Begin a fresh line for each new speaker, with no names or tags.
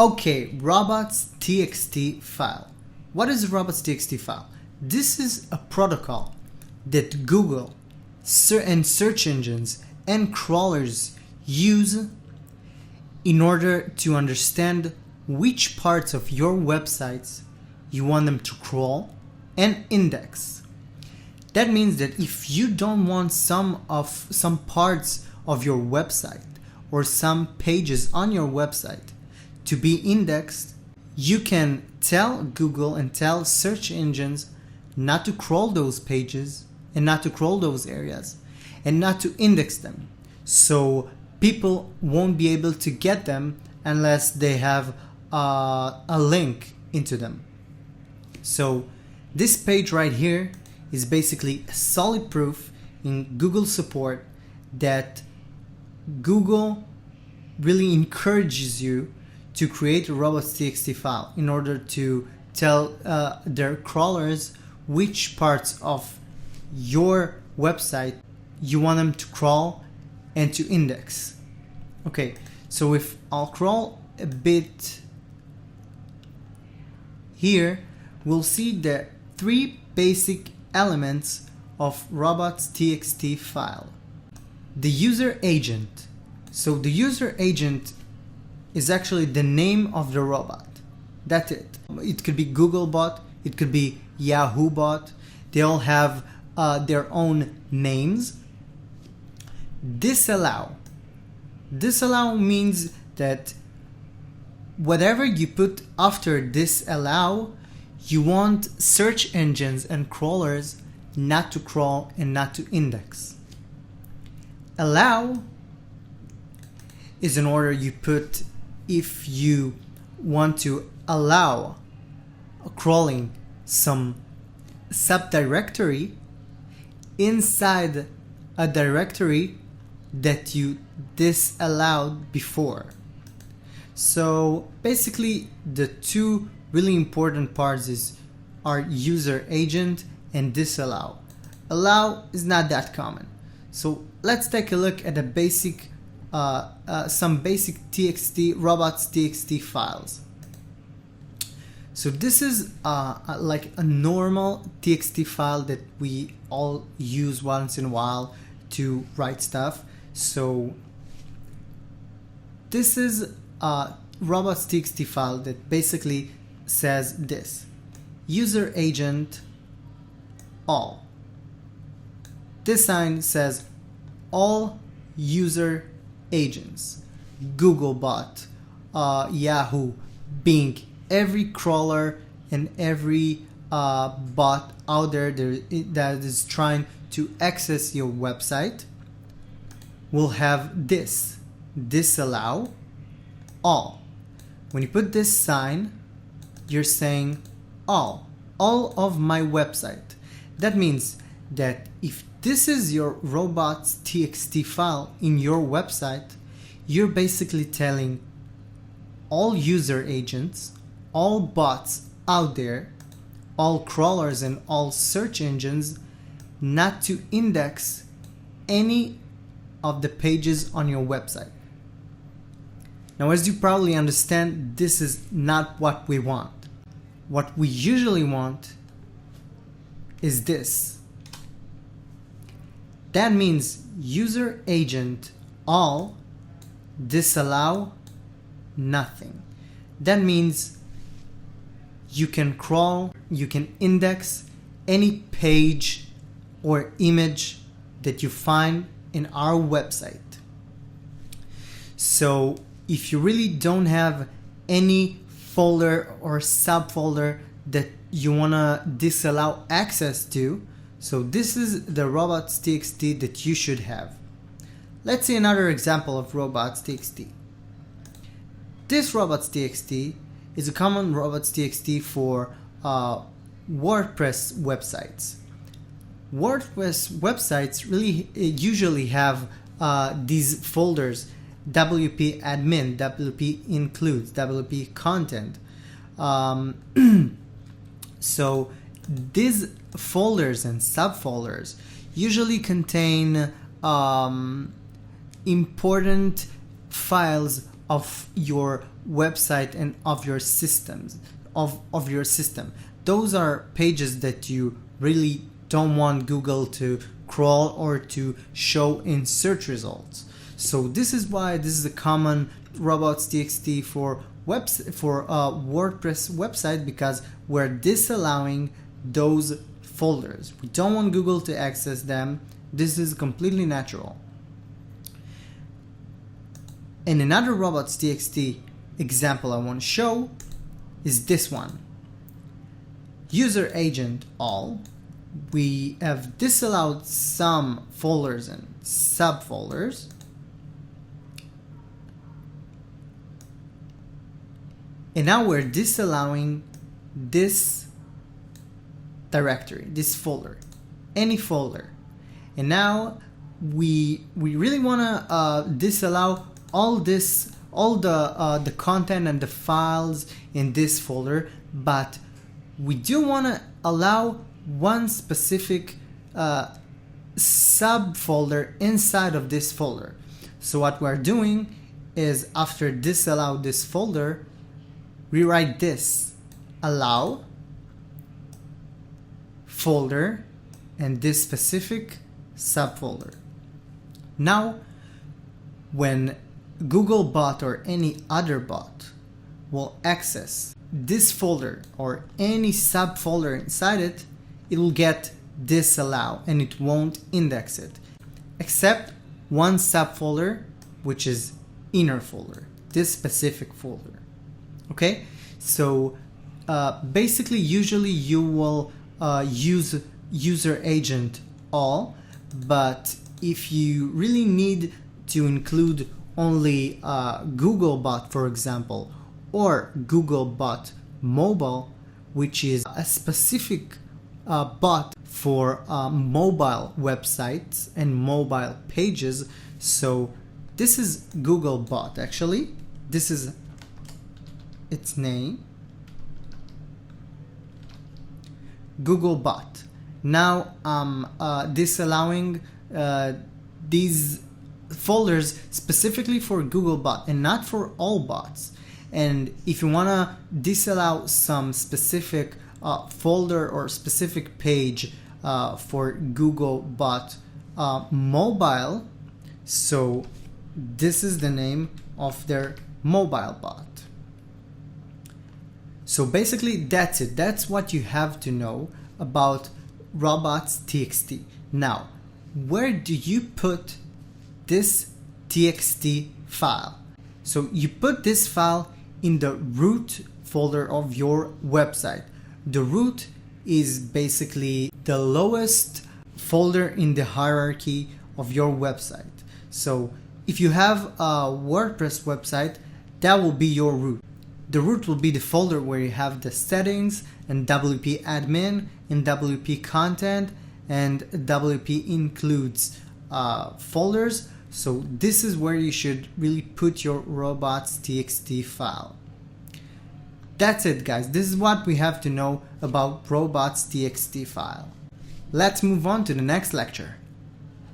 Okay, Robots.txt file. What is a Robots.txt file? This is a protocol that Google and search engines and crawlers use in order to understand which parts of your websites you want them to crawl and index. That means that if you don't want some parts of your website or some pages on your website to be indexed, you can tell Google and tell search engines not to crawl those pages and not to crawl those areas and not to index them. So people won't be able to get them unless they have a link into them. So this page right here is basically a solid proof in Google support that Google really encourages you to create a robots.txt file in order to tell their crawlers which parts of your website you want them to crawl and to index. Okay, so if I'll crawl a bit here, we'll see the three basic elements of robots.txt file. The user agent. So the user agent is actually the name of the robot. That's it. It could be Google bot, it could be Yahoo bot. They all have their own names. Disallow. Disallow means that whatever you put after disallow, you want search engines and crawlers not to crawl and not to index. Allow is an order you put if you want to allow crawling some subdirectory inside a directory that you disallowed before. So basically the two really important parts are user agent and disallow. Allow is not that common. So let's take a look at some basic robots.txt files. So this is like a normal txt file that we all use once in a while to write stuff. So this is a robots.txt file that basically says this: user agent all. This sign says all user agents, Googlebot, Yahoo, Bing, every crawler and every bot out there that is trying to access your website will have this: disallow all. When you put this sign, you're saying all of my website. That means that if this is your robots.txt file in your website, you're basically telling all user agents, all bots out there, all crawlers and all search engines not to index any of the pages on your website. Now, as you probably understand, this is not what we want. What we usually want is this. That means user agent all, disallow nothing. That means you can crawl, you can index any page or image that you find in our website. So if you really don't have any folder or subfolder that you want to disallow access to, so this is the robots.txt that you should have. Let's see another example of robots.txt. This robots.txt is a common robots.txt for WordPress websites. WordPress websites really usually have these folders: WP admin, WP includes, WP content. So these folders and subfolders usually contain important files of your website and of your systems, of your system. Those are pages that you really don't want Google to crawl or to show in search results. So this is why this is a common Robots.txt for WordPress website, because we're disallowing those folders. We don't want Google to access them. This is completely natural. And another Robots.txt example I want to show is this one. User agent all. We have disallowed some folders and subfolders. And now we're disallowing this directory, this folder, any folder. And now we really want to disallow all the content and the files in this folder, but we do want to allow one specific subfolder inside of this folder. So what we're doing is, after disallow this folder, we write this: allow folder and this specific subfolder. Now, when Googlebot or any other bot will access this folder or any subfolder inside it, it will get disallow and it won't index it, except one subfolder, which is inner folder, this specific folder. Okay, so basically, usually you will use user agent all, but if you really need to include only Googlebot, for example, or Googlebot mobile, which is a specific bot for mobile websites and mobile pages. So this is Googlebot. Actually, this is its name, Googlebot. Now I'm disallowing these folders specifically for Googlebot and not for all bots. And if you want to disallow some specific folder or specific page for Googlebot mobile, so this is the name of their mobile bot. So basically that's it. That's what you have to know about Robots.txt. Now, where do you put this txt file? So you put this file in the root folder of your website. The root is basically the lowest folder in the hierarchy of your website. So if you have a WordPress website, that will be your root. The root will be the folder where you have the settings and WP admin and WP content, and WP includes folders. So this is where you should really put your Robots.txt file. That's it, guys. This is what we have to know about Robots.txt file. Let's move on to the next lecture.